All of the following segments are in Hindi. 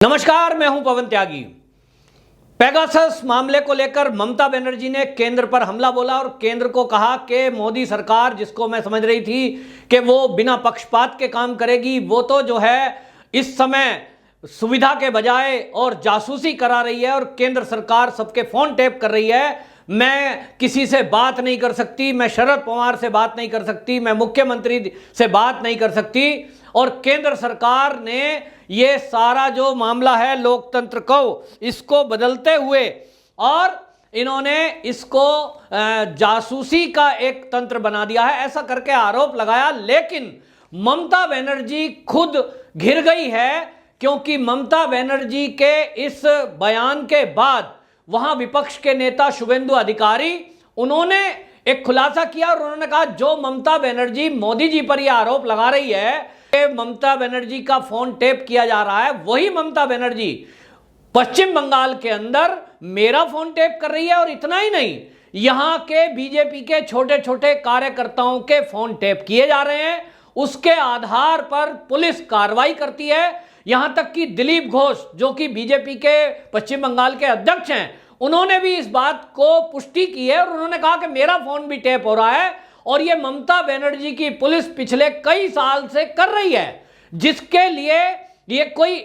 नमस्कार, मैं हूं पवन त्यागी। पेगासस मामले को लेकर ममता बनर्जी ने केंद्र पर हमला बोला और केंद्र को कहा कि मोदी सरकार, जिसको मैं समझ रही थी कि वो बिना पक्षपात के काम करेगी, वो तो जो है इस समय सुविधा के बजाय और जासूसी करा रही है और केंद्र सरकार सबके फोन टैप कर रही है। मैं किसी से बात नहीं कर सकती, मैं शरद पवार से बात नहीं कर सकती, मैं मुख्यमंत्री से बात नहीं कर सकती। और केंद्र सरकार ने ये सारा जो मामला है लोकतंत्र को, इसको बदलते हुए और इन्होंने इसको जासूसी का एक तंत्र बना दिया है, ऐसा करके आरोप लगाया। लेकिन ममता बनर्जी खुद घिर गई है, क्योंकि ममता बनर्जी के इस बयान के बाद वहां विपक्ष के नेता शुभेंदु अधिकारी, उन्होंने एक खुलासा किया और उन्होंने कहा जो ममता बनर्जी मोदी जी पर यह आरोप लगा रही है कि ममता बनर्जी का फोन टेप किया जा रहा है, वही ममता बनर्जी पश्चिम बंगाल के अंदर मेरा फोन टेप कर रही है। और इतना ही नहीं, यहां के बीजेपी के छोटे छोटे कार्यकर्ताओं के फोन टेप किए जा रहे हैं। उसके आधार पर पुलिस कार्रवाई करती है। यहां तक कि दिलीप घोष, जो कि बीजेपी के पश्चिम बंगाल के अध्यक्ष हैं, उन्होंने भी इस बात को पुष्टि की है और उन्होंने कहा कि मेरा फोन भी टैप हो रहा है और ये ममता बनर्जी की पुलिस पिछले कई साल से कर रही है, जिसके लिए ये कोई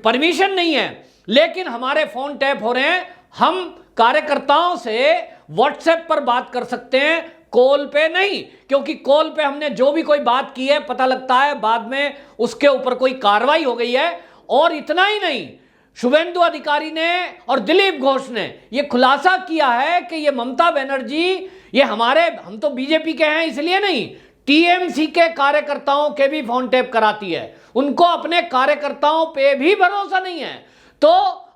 परमिशन नहीं है। लेकिन हमारे फोन टैप हो रहे हैं, हम कार्यकर्ताओं से व्हाट्सएप पर बात कर सकते हैं, कॉल पे नहीं, क्योंकि कॉल पे हमने जो भी कोई बात की है पता लगता है बाद में उसके ऊपर कोई कार्रवाई हो गई है। और इतना ही नहीं, शुभेंदु अधिकारी ने और दिलीप घोष ने यह खुलासा किया है कि ये ममता बनर्जी, ये हम तो बीजेपी के हैं इसलिए नहीं, टीएमसी के कार्यकर्ताओं के भी फोन टैप कराती है। उनको अपने कार्यकर्ताओं पे भी भरोसा नहीं है। तो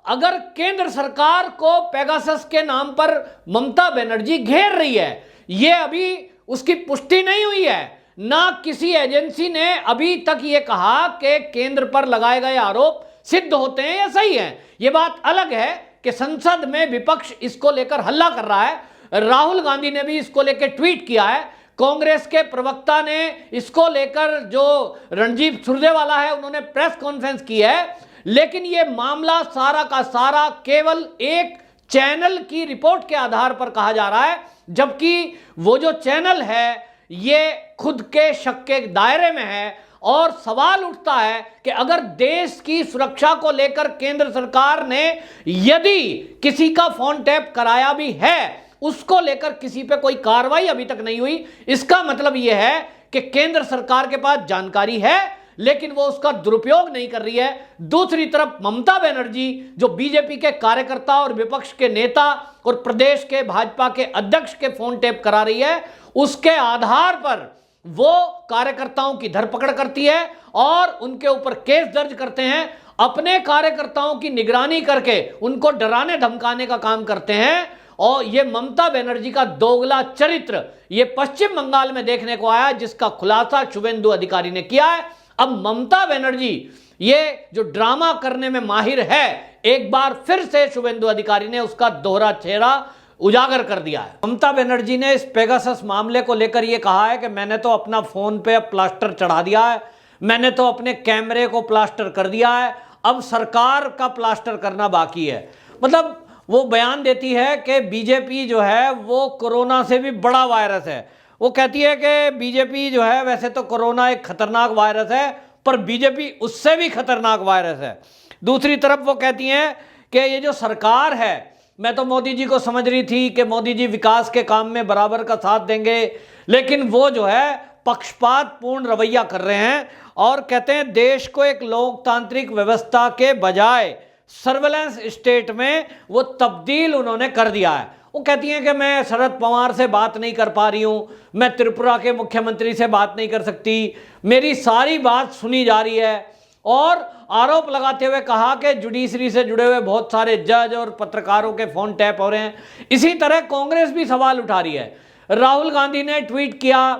अगर केंद्र सरकार को पेगासस के नाम पर ममता बनर्जी घेर रही है, ये अभी उसकी पुष्टि नहीं हुई है। ना किसी एजेंसी ने अभी तक ये कहा कि केंद्र पर लगाए गए आरोप सिद्ध होते हैं या सही है। ये बात अलग है कि संसद में विपक्ष इसको लेकर हल्ला कर रहा है। राहुल गांधी ने भी इसको लेकर ट्वीट किया है। कांग्रेस के प्रवक्ता ने इसको लेकर, जो रणदीप सुरजेवाला है, उन्होंने प्रेस कॉन्फ्रेंस की है। लेकिन ये मामला सारा का सारा केवल एक चैनल की रिपोर्ट के आधार पर कहा जा रहा है, जबकि वो जो चैनल है ये खुद के शक के दायरे में है। और सवाल उठता है कि अगर देश की सुरक्षा को लेकर केंद्र सरकार ने यदि किसी का फोन टैप कराया भी है, उसको लेकर किसी पे कोई कार्रवाई अभी तक नहीं हुई, इसका मतलब यह है कि केंद्र सरकार के पास जानकारी है लेकिन वो उसका दुरुपयोग नहीं कर रही है। दूसरी तरफ ममता बनर्जी, जो बीजेपी के कार्यकर्ता और विपक्ष के नेता और प्रदेश के भाजपा के अध्यक्ष के फोन टैप करा रही है, उसके आधार पर वो कार्यकर्ताओं की धरपकड़ करती है और उनके ऊपर केस दर्ज करते हैं। अपने कार्यकर्ताओं की निगरानी करके उनको डराने धमकाने का काम करते हैं। और ये ममता बनर्जी का दोगला चरित्र ये पश्चिम बंगाल में देखने को आया, जिसका खुलासा शुभेंदु अधिकारी ने किया है। अब ममता बनर्जी ये जो ड्रामा करने में माहिर है, एक बार फिर से शुभेंदु अधिकारी ने उसका दोहरा चेहरा उजागर कर दिया है। ममता बनर्जी ने इस पेगासस मामले को लेकर यह कहा है कि मैंने तो अपना फोन पे प्लास्टर चढ़ा दिया है, मैंने तो अपने कैमरे को प्लास्टर कर दिया है, अब सरकार का प्लास्टर करना बाकी है। मतलब वो बयान देती है कि बीजेपी जो है वो कोरोना से भी बड़ा वायरस है। वो कहती है कि बीजेपी जो है, वैसे तो कोरोना एक खतरनाक वायरस है, पर बीजेपी उससे भी खतरनाक वायरस है। दूसरी तरफ वो कहती हैं कि ये जो सरकार है, मैं तो मोदी जी को समझ रही थी कि मोदी जी विकास के काम में बराबर का साथ देंगे, लेकिन वो जो है पक्षपात पूर्ण रवैया कर रहे हैं। और कहते हैं देश को एक लोकतांत्रिक व्यवस्था के बजाय सर्वेलेंस स्टेट में वो तब्दील उन्होंने कर दिया है। वो कहती हैं कि मैं शरद पवार से बात नहीं कर पा रही हूँ, मैं त्रिपुरा के मुख्यमंत्री से बात नहीं कर सकती, मेरी सारी बात सुनी जा रही है। और आरोप लगाते हुए कहा कि जुडिशरी से जुड़े हुए बहुत सारे जज और पत्रकारों के फोन टैप हो रहे हैं। इसी तरह कांग्रेस भी सवाल उठा रही है। राहुल गांधी ने ट्वीट किया,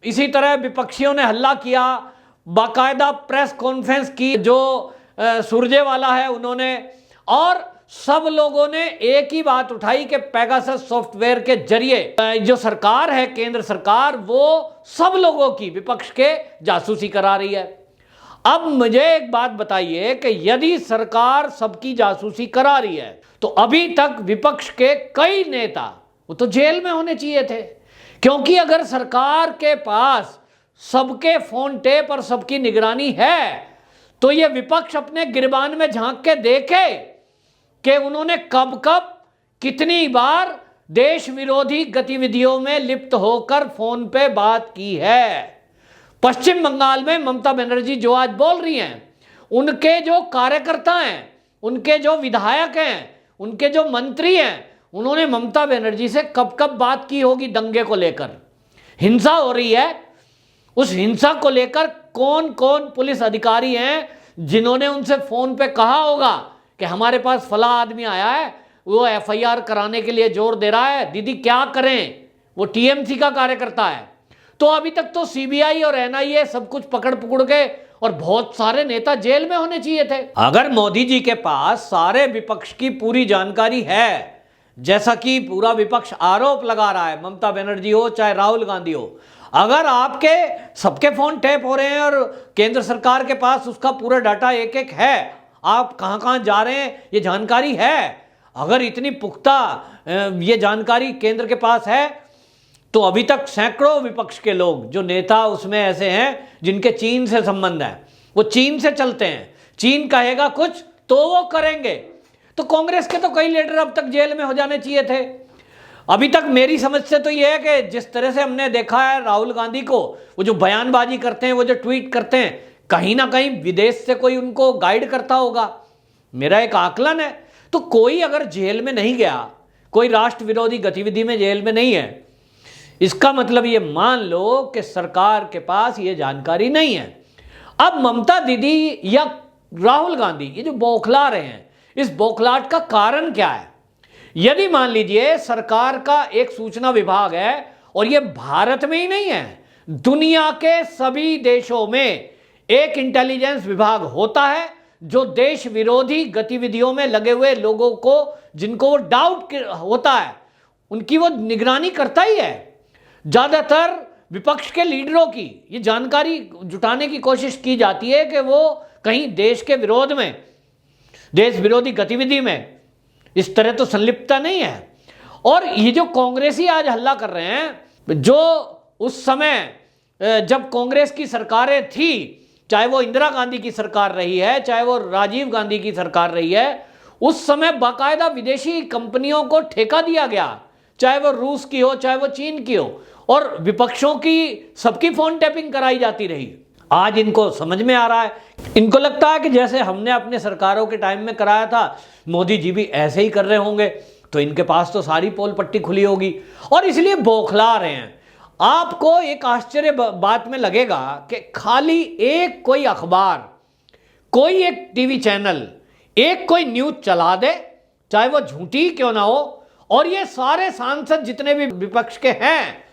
इसी तरह विपक्षियों ने हल्ला किया, बाकायदा प्रेस कॉन्फ्रेंस की जो सुरजेवाला है उन्होंने, और सब लोगों ने एक ही बात उठाई कि पेगासस सॉफ्टवेयर के जरिए जो सरकार है, केंद्र सरकार, वो सब लोगों की, विपक्ष के, जासूसी करा रही है। अब मुझे एक बात बताइए कि यदि सरकार सबकी जासूसी करा रही है तो अभी तक विपक्ष के कई नेता वो तो जेल में होने चाहिए थे, क्योंकि अगर सरकार के पास सबके फोन टेप और सबकी निगरानी है तो ये विपक्ष अपने गिरबान में झांक के देखे कि उन्होंने कब कब कितनी बार देश विरोधी गतिविधियों में लिप्त होकर फोन पे बात की है। पश्चिम बंगाल में ममता बनर्जी जो आज बोल रही हैं, उनके जो कार्यकर्ता हैं, उनके जो विधायक हैं, उनके जो मंत्री हैं, उन्होंने ममता बनर्जी से कब कब बात की होगी दंगे को लेकर। हिंसा हो रही है, उस हिंसा को लेकर कौन कौन पुलिस अधिकारी हैं जिन्होंने उनसे फोन पे कहा होगा कि हमारे पास फला आदमी आया है, वो एफआईआर कराने के लिए जोर दे रहा है, दीदी क्या करें, वो टीएमसी का कार्यकर्ता है। तो अभी तक तो सीबीआई और एनआईए सब कुछ पकड़ पकड़ के और बहुत सारे नेता जेल में होने चाहिए थे। अगर मोदी जी के पास सारे विपक्ष की पूरी जानकारी है, जैसा कि पूरा विपक्ष आरोप लगा रहा है, ममता बनर्जी हो चाहे राहुल गांधी हो, अगर आपके सबके फोन टैप हो रहे हैं और केंद्र सरकार के पास उसका पूरा डाटा एक एक है, आप कहां कहां जा रहे हैं ये जानकारी है, अगर इतनी पुख्ता ये जानकारी केंद्र के पास है, तो अभी तक सैकड़ों विपक्ष के लोग जो नेता उसमें ऐसे हैं जिनके चीन से संबंध है, वो चीन से चलते हैं, चीन कहेगा कुछ तो वो करेंगे। तो कांग्रेस के तो कई लीडर अब तक जेल में हो जाने चाहिए थे। अभी तक मेरी समझ से तो ये है कि जिस तरह से हमने देखा है राहुल गांधी को, वो जो बयानबाजी करते हैं, वो जो ट्वीट करते हैं, कहीं ना कहीं विदेश से कोई उनको गाइड करता होगा, मेरा एक आकलन है। तो कोई अगर जेल में नहीं गया, कोई राष्ट्र विरोधी गतिविधि में जेल में नहीं है, इसका मतलब ये मान लो कि सरकार के पास ये जानकारी नहीं है। अब ममता दीदी या राहुल गांधी ये जो बौखला रहे हैं, इस बौखलाहट का कारण क्या है? यदि मान लीजिए सरकार का एक सूचना विभाग है और ये भारत में ही नहीं है, दुनिया के सभी देशों में एक इंटेलिजेंस विभाग होता है जो देश विरोधी गतिविधियों में लगे हुए लोगों को, जिनको वो डाउट होता है, उनकी वो निगरानी करता ही है। ज्यादातर विपक्ष के लीडरों की ये जानकारी जुटाने की कोशिश की जाती है कि वो कहीं देश के विरोध में, देश विरोधी गतिविधि में इस तरह तो संलिप्तता नहीं है। और ये जो कांग्रेसी आज हल्ला कर रहे हैं, जो उस समय जब कांग्रेस की सरकारें थी, चाहे वो इंदिरा गांधी की सरकार रही है, चाहे वो राजीव गांधी की सरकार रही है, उस समय बाकायदा विदेशी कंपनियों को ठेका दिया गया, चाहे वो रूस की हो चाहे वो चीन की हो, और विपक्षों की सबकी फोन टैपिंग कराई जाती रही। आज इनको समझ में आ रहा है, इनको लगता है कि जैसे हमने अपने सरकारों के टाइम में कराया था, मोदी जी भी ऐसे ही कर रहे होंगे, तो इनके पास तो सारी पोल पट्टी खुली होगी, और इसलिए बौखला रहे हैं। आपको एक आश्चर्य बात में लगेगा कि खाली एक कोई अखबार, कोई एक टीवी चैनल, एक कोई न्यूज चला दे, चाहे वो झूठी क्यों ना हो, और ये सारे सांसद जितने भी विपक्ष के हैं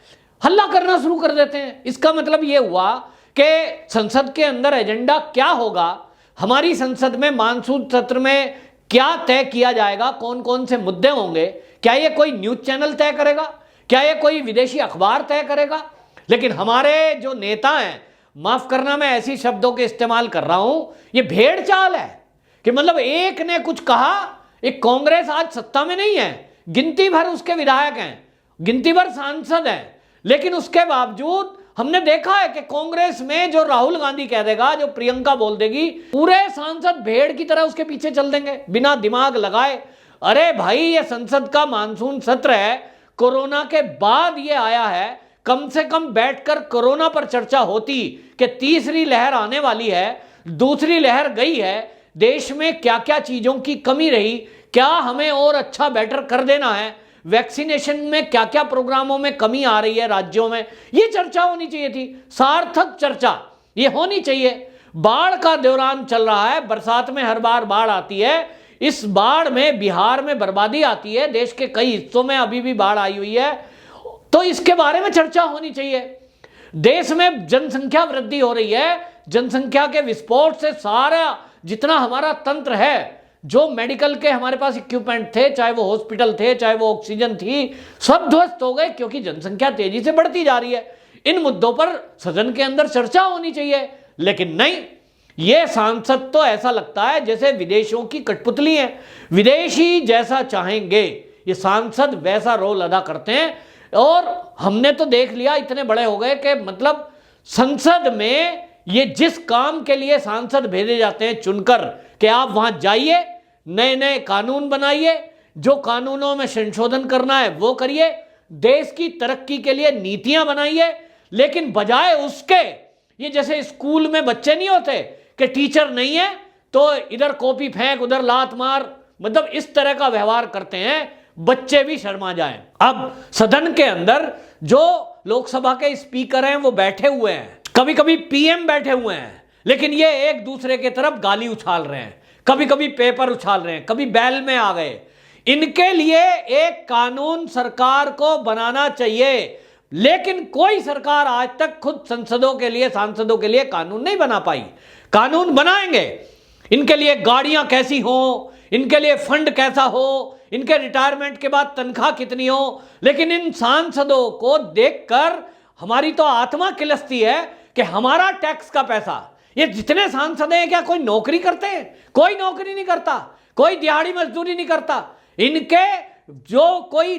हल्ला करना शुरू कर देते हैं। इसका मतलब ये हुआ कि संसद के अंदर एजेंडा क्या होगा, हमारी संसद में मानसून सत्र में क्या तय किया जाएगा, कौन कौन से मुद्दे होंगे, क्या ये कोई न्यूज चैनल तय करेगा, क्या ये कोई विदेशी अखबार तय करेगा? लेकिन हमारे जो नेता हैं, माफ करना मैं ऐसी शब्दों के इस्तेमाल कर रहा हूं, ये भेड़ चाल है कि मतलब एक ने कुछ कहा, एक कांग्रेस आज सत्ता में नहीं है, गिनती भर उसके विधायक हैं, गिनती भर सांसद हैं, लेकिन उसके बावजूद हमने देखा है कि कांग्रेस में जो राहुल गांधी कह देगा, जो प्रियंका बोल देगी, पूरे सांसद भेड़ की तरह उसके पीछे चल देंगे बिना दिमाग लगाए। अरे भाई, ये संसद का मानसून सत्र है, कोरोना के बाद ये आया है, कम से कम बैठकर कोरोना पर चर्चा होती कि तीसरी लहर आने वाली है, दूसरी लहर गई है, देश में क्या क्या चीजों की कमी रही, क्या हमें और अच्छा बेटर कर देना है, वैक्सीनेशन में क्या क्या प्रोग्रामों में कमी आ रही है राज्यों में, ये चर्चा होनी चाहिए थी, सार्थक चर्चा ये होनी चाहिए। बाढ़ का दौरान चल रहा है, बरसात में हर बार बाढ़ आती है, इस बाढ़ में बिहार में बर्बादी आती है, देश के कई हिस्सों में अभी भी बाढ़ आई हुई है, तो इसके बारे में चर्चा होनी चाहिए। देश में जनसंख्या वृद्धि हो रही है, जनसंख्या के विस्फोट से सारा जितना हमारा तंत्र है, जो मेडिकल के हमारे पास इक्विपमेंट थे, चाहे वो हॉस्पिटल थे, चाहे वो ऑक्सीजन थी, सब ध्वस्त हो गए, क्योंकि जनसंख्या तेजी से बढ़ती जा रही है। इन मुद्दों पर सदन के अंदर चर्चा होनी चाहिए, लेकिन नहीं, ये सांसद तो ऐसा लगता है जैसे विदेशों की कठपुतली है, विदेशी जैसा चाहेंगे ये सांसद वैसा रोल अदा करते हैं। और हमने तो देख लिया, इतने बड़े हो गए कि मतलब संसद में ये जिस काम के लिए सांसद भेजे जाते हैं चुनकर कि आप वहां जाइए, नए नए कानून बनाइए, जो कानूनों में संशोधन करना है वो करिए, देश की तरक्की के लिए नीतियां बनाइए, लेकिन बजाय उसके ये जैसे स्कूल में बच्चे नहीं होते कि टीचर नहीं है तो इधर कॉपी फेंक उधर लात मार, मतलब इस तरह का व्यवहार करते हैं, बच्चे भी शर्मा जाएं। अब सदन के अंदर जो लोकसभा के स्पीकर हैं वो बैठे हुए हैं, कभी कभी पीएम बैठे हुए हैं, लेकिन ये एक दूसरे की तरफ गाली उछाल रहे हैं, कभी कभी पेपर उछाल रहे हैं, कभी बैल में आ गए। इनके लिए एक कानून सरकार को बनाना चाहिए, लेकिन कोई सरकार आज तक खुद सांसदों के लिए कानून नहीं बना पाई। कानून बनाएंगे, इनके लिए गाड़ियां कैसी हो, इनके लिए फंड कैसा हो, इनके रिटायरमेंट के बाद तनख्वाह कितनी हो, लेकिन इन सांसदों को देखकर हमारी तो आत्मा किलसती है कि हमारा टैक्स का पैसा, ये जितने सांसद हैं क्या कोई नौकरी करते हैं? कोई नौकरी नहीं करता, कोई दिहाड़ी मजदूरी नहीं करता। इनके जो कोई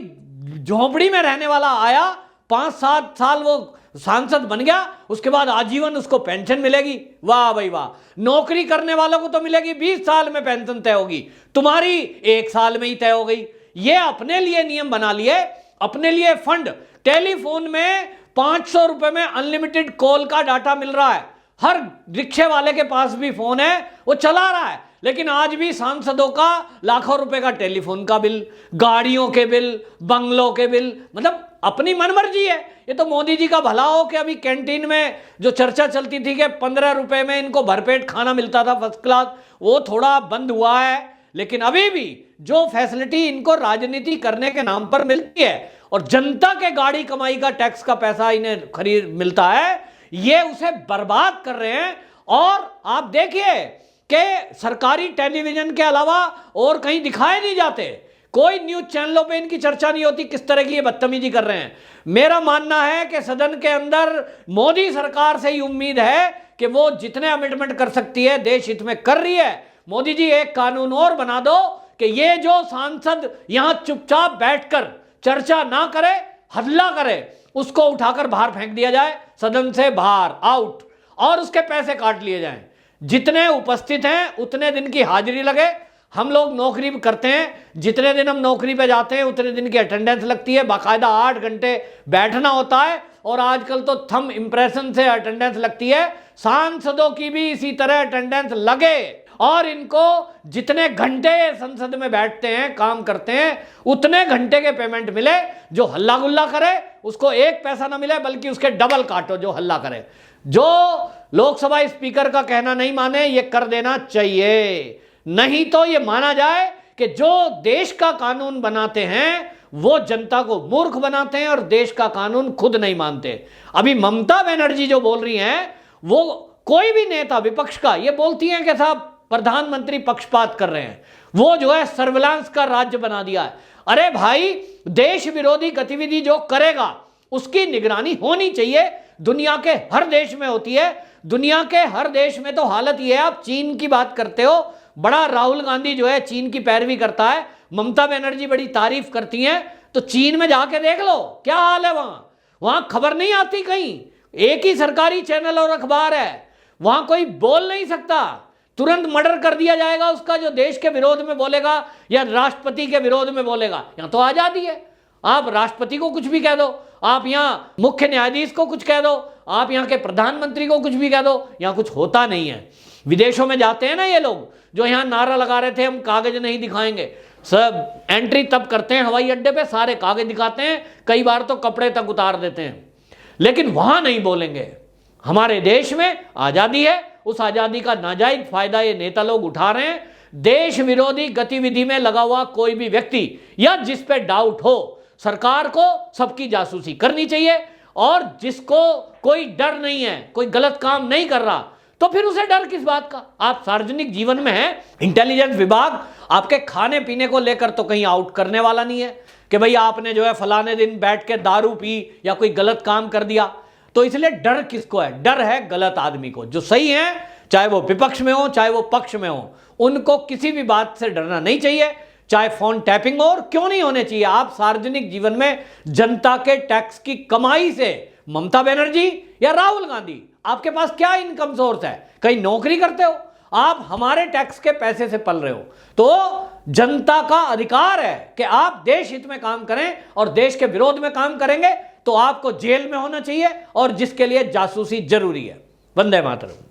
झोंपड़ी में रहने वाला आया, 5-7 साल वो सांसद बन गया, उसके बाद आजीवन उसको पेंशन मिलेगी। वाह भाई वाह, नौकरी करने वालों को तो मिलेगी 20 साल में पेंशन तय होगी, तुम्हारी 1 साल में ही तय हो गई। ये अपने लिए नियम बना लिए, अपने लिए फंड। टेलीफोन में 500 रुपए में अनलिमिटेड कॉल का डाटा मिल रहा है, हर रिक्शे वाले के पास भी फोन है, वो चला रहा है, लेकिन आज भी सांसदों का लाखों रुपए का टेलीफोन का बिल, गाड़ियों के बिल, बंगलों के बिल, मतलब अपनी मनमर्जी है। ये तो मोदी जी का भला हो कि अभी कैंटीन में जो चर्चा चलती थी कि 15 रुपए में इनको भरपेट खाना मिलता था फर्स्ट क्लास, वो थोड़ा बंद हुआ है, लेकिन अभी भी जो फैसिलिटी इनको राजनीति करने के नाम पर मिलती है और जनता के गाड़ी कमाई का टैक्स का पैसा इन्हें खरीद मिलता है, ये उसे बर्बाद कर रहे हैं। और आप देखिए कि सरकारी टेलीविजन के अलावा और कहीं दिखाए नहीं जाते, कोई न्यूज चैनलों पे इनकी चर्चा नहीं होती, किस तरह की ये बदतमीजी कर रहे हैं। मेरा मानना है कि सदन के अंदर मोदी सरकार से ही उम्मीद है कि वो जितने अमेंडमेंट कर सकती है देश हित में कर रही है। मोदी जी एक कानून और बना दो कि ये जो सांसद यहां चुपचाप बैठकर चर्चा ना करे, हल्ला करे, उसको उठाकर बाहर फेंक दिया जाए, सदन से बाहर, आउट, और उसके पैसे काट लिए जाएं। जितने उपस्थित हैं उतने दिन की हाजिरी लगे। हम लोग नौकरी करते हैं, जितने दिन हम नौकरी पे जाते हैं उतने दिन की अटेंडेंस लगती है, बाकायदा 8 घंटे बैठना होता है, और आजकल तो थंब इंप्रेशन से अटेंडेंस लगती है। सांसदों की भी इसी तरह अटेंडेंस लगे, और इनको जितने घंटे संसद में बैठते हैं, काम करते हैं, उतने घंटे के पेमेंट मिले। जो हल्ला गुल्ला करे उसको 1 पैसा ना मिले, बल्कि उसके डबल काटो जो हल्ला करे। जो लोकसभा स्पीकर का कहना नहीं माने, ये कर देना चाहिए, नहीं तो ये माना जाए कि जो देश का कानून बनाते हैं वो जनता को मूर्ख बनाते हैं और देश का कानून खुद नहीं मानते। अभी ममता बनर्जी जो बोल रही हैं, वो कोई भी नेता विपक्ष का ये बोलती हैं कि साहब प्रधानमंत्री पक्षपात कर रहे हैं, वो जो है सर्विलांस का राज्य बना दिया है। अरे भाई, देश विरोधी गतिविधि जो करेगा उसकी निगरानी होनी चाहिए, दुनिया के हर देश में होती है। दुनिया के हर देश में तो हालत ये है, आप चीन की बात करते हो, बड़ा राहुल गांधी जो है चीन की पैरवी करता है, ममता बनर्जी बड़ी तारीफ करती हैं, तो चीन में जाके देख लो क्या हाल है। वहां खबर नहीं आती कहीं, एक ही सरकारी चैनल और अखबार है, वहां कोई बोल नहीं सकता, तुरंत मर्डर कर दिया जाएगा उसका जो देश के विरोध में बोलेगा या राष्ट्रपति के विरोध में बोलेगा। यहां तो आजादी है, आप राष्ट्रपति को कुछ भी कह दो, आप यहां मुख्य न्यायाधीश को कुछ कह दो, आप यहां के प्रधानमंत्री को कुछ भी कह दो, यहां कुछ होता नहीं है। विदेशों में जाते हैं ना ये लोग, जो यहां नारा लगा रहे थे हम कागज नहीं दिखाएंगे, सब एंट्री तब करते हैं हवाई अड्डे पे, सारे कागज दिखाते हैं, कई बार तो कपड़े तक उतार देते हैं, लेकिन वहां नहीं बोलेंगे। हमारे देश में आजादी है, उस आजादी का नाजायज फायदा ये नेता लोग उठा रहे हैं। देश विरोधी गतिविधि में लगा हुआ कोई भी व्यक्ति या जिस पे डाउट हो, सरकार को सबकी जासूसी करनी चाहिए, और जिसको कोई डर नहीं है, कोई गलत काम नहीं कर रहा, तो फिर उसे डर किस बात का। आप सार्वजनिक जीवन में हैं, इंटेलिजेंस विभाग आपके खाने पीने को लेकर तो कहीं आउट करने वाला नहीं है कि भाई आपने जो है फलाने दिन बैठ के दारू पी या कोई गलत काम कर दिया, तो इसलिए डर किसको है? डर है गलत आदमी को। जो सही है चाहे वो विपक्ष में हो चाहे वो पक्ष में हो, उनको किसी भी बात से डरना नहीं चाहिए, चाहे फोन टैपिंग हो, और क्यों नहीं होने चाहिए। आप सार्वजनिक जीवन में जनता के टैक्स की कमाई से ममता बनर्जी या राहुल गांधी, आपके पास क्या इनकम सोर्स है? कहीं नौकरी करते हो? आप हमारे टैक्स के पैसे से पल रहे हो। तो जनता का अधिकार है कि आप देश हित में काम करें, और देश के विरोध में काम करेंगे तो आपको जेल में होना चाहिए, और जिसके लिए जासूसी जरूरी है। वंदे मातरम।